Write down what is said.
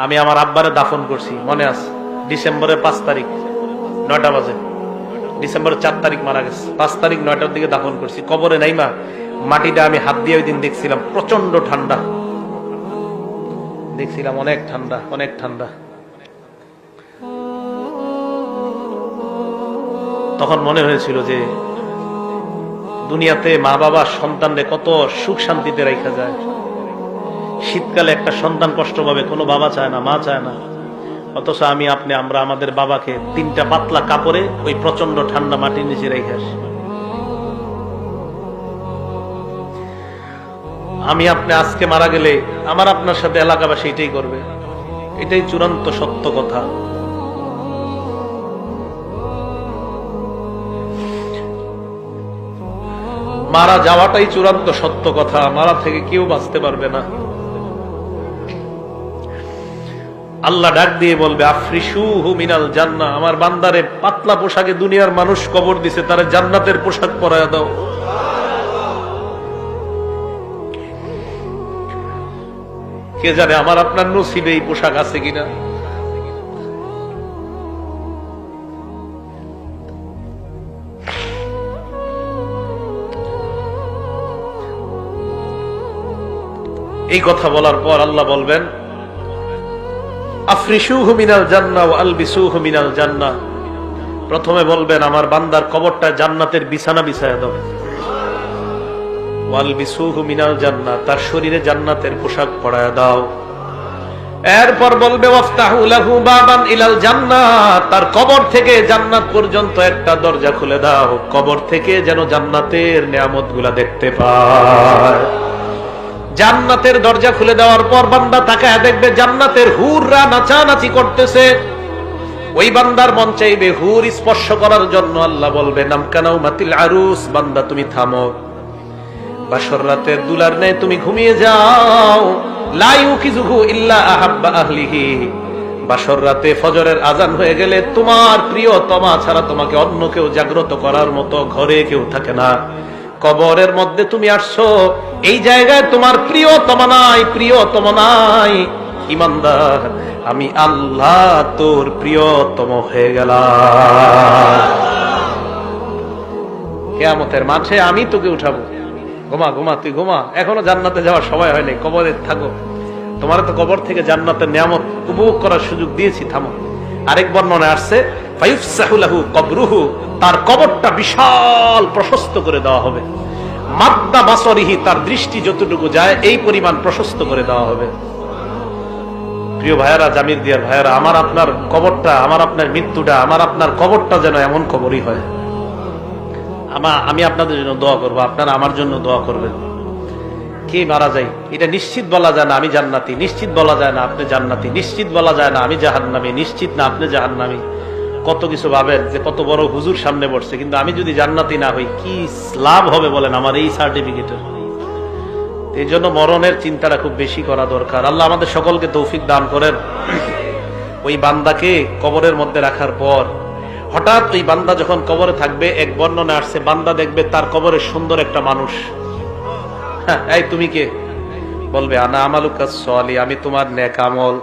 আমি আমার আব্বারে দাফন করছি, মনে আছে? ডিসেম্বরের 5 তারিখ 9টা বাজে। ডিসেম্বরের 4 তারিখ মারা গেছে, 5 তারিখ 9টার দিকে দাফন করছি। কবরে নাই মা, মাটিটা আমি হাত দিয়ে ওই দিন দেখছিলাম, প্রচন্ড ঠান্ডা দেখছিলাম, অনেক ঠান্ডা, অনেক ঠান্ডা। তখন মনে হয়েছিল যে দুনিয়াতে মা বাবা সন্তানরে কত সুখ শান্তিতে রাখা যায়। শীতকালে একটা সন্তান কষ্ট পাবে, কোনো বাবা চায় না, মা চায় না। অথচ আমরা আমাদের বাবাকে 3টা পাতলা কাপড়ে ওই প্রচন্ড ঠান্ডা মাটির নিচে রেখে আসি। আপনি আজকে মারা গেলে আমার আপনার সাথে এলাকাবাসী এটাই করবে, এটাই চূড়ান্ত সত্য কথা। মারা যাওয়াটাই চূড়ান্ত সত্য কথা, মারা থেকে কেউ বাঁচতে পারবে না। আল্লাহ ডাক দিয়ে বলবে আফরিশুহু মিনাল জান্নাহ, আমার বান্দারে পাতলা পোশাকে দুনিয়ার মানুষ কবর দিছে, তারে জান্নাতের পোশাক পরায়া দাও। কে জানে আমার আপনার নসিবে এই পোশাক আছে কিনা। এই কথা বলার পর আল্লাহ বলবেন আফরিশুহু মিনাল জান্নাহ ওয়া আলবিসুহু মিনাল জান্নাহ। প্রথমে বলবেন আমার বান্দার কবরটা জান্নাতের বিছানা বিছায়া দাও। ওয়া আলবিসুহু মিনাল জান্নাহ, তার শরীরে জান্নাতের পোশাক পরায়া দাও। এরপর বলবে ওয়াফতাহু লাহু বাবান ইলাল জান্নাহ, তার কবর থেকে জান্নাত পর্যন্ত একটা দরজা খুলে দাও, কবর থেকে যেন জান্নাতের নিয়ামতগুলা দেখতে পায়। জান্নাতের দরজা খুলে দেওয়ার পর বান্দা তাকায় দেখবে জান্নাতের হুররা নাচানাচি করতেছে। ওই বান্দার মন চাইবে হুর স্পর্শ করার জন্য। আল্লাহ বলবে নামকানাউ মাতিল আরুস, বান্দা তুমি থামো, বাসর রাতের দুলার নেই তুমি ঘুমিয়ে যাও। লা ইউকিযুহু ইল্লা আহাব্বা আহলিহি, বাসর রাতে ফজরের আজান হয়ে গেলে তোমার প্রিয়তমা ছাড়া তোমাকে অন্য কেউ জাগ্রত করার মতো ঘরে কেউ থাকে না। কবরের মধ্যে তুমি আসছো, এই জায়গায় তোমার প্রিয়তমা নাই, প্রিয়তম নাই। ইমানদার, আমি আল্লাহ তোর প্রিয়তম হয়ে গেলাম। কিয়ামতের মাঠে আমি তোকে উঠাবো। ঘুমা ঘুমা, তুই ঘুমা, এখনো জান্নাতে যাওয়ার সময় হয়নি, কবরে থাকো। তোমার তো কবর থেকে জান্নাতের নিয়ামত উপভোগ করার সুযোগ দিয়েছি, থামো। আরেক বর্ণনায় আসছে ফায়ুফসাহু লাহু কবরুহু, তার কবরটা বিশাল প্রশস্ত করে দেওয়া হবে। মাদ্দা বাসরিহি, তার দৃষ্টি যতটুকু যায় এই পরিমাণ প্রশস্ত করে দেওয়া হবে। প্রিয় ভাইয়ারা, জামির দিয়ার ভাইয়ারা, আমার আপনার কবরটা, আমার আপনার মৃত্যুটা, আমার আপনার কবরটা যেন এমন কবরই হয়। আমি আপনাদের জন্য দোয়া করবো, আপনারা আমার জন্য দোয়া করবেন। কে মারা যায় এটা নিশ্চিত বলা যায় না আমি জান্নাতি, নিশ্চিত বলা যায় না আপনি জান্নাতি, নিশ্চিত বলা যায় না আমি জাহান্নামী, নিশ্চিত না আপনি জাহান্নামী। কত কিছু ভাবেন যে কত বড় হুজুর সামনে বসছে, কিন্তু আমি যদি জান্নাতি না হই কি লাভ হবে বলেন আমার এই সার্টিফিকেটের। এই জন্য মরণের চিন্তাটা খুব বেশি করা দরকার। আল্লাহ আমাদের সকলকে তৌফিক দান করেন। ওই বান্দাকে কবরের মধ্যে রাখার পর হঠাৎ ওই বান্দা যখন কবরে থাকবে, এক বর্ণনা আসছে বান্দা দেখবে তার কবরে সুন্দর একটা মানুষ। হ্যাঁ, এই তুমি কে? বলবে আনা আমালুকা সলিহ, আমি তোমার নেক আমল।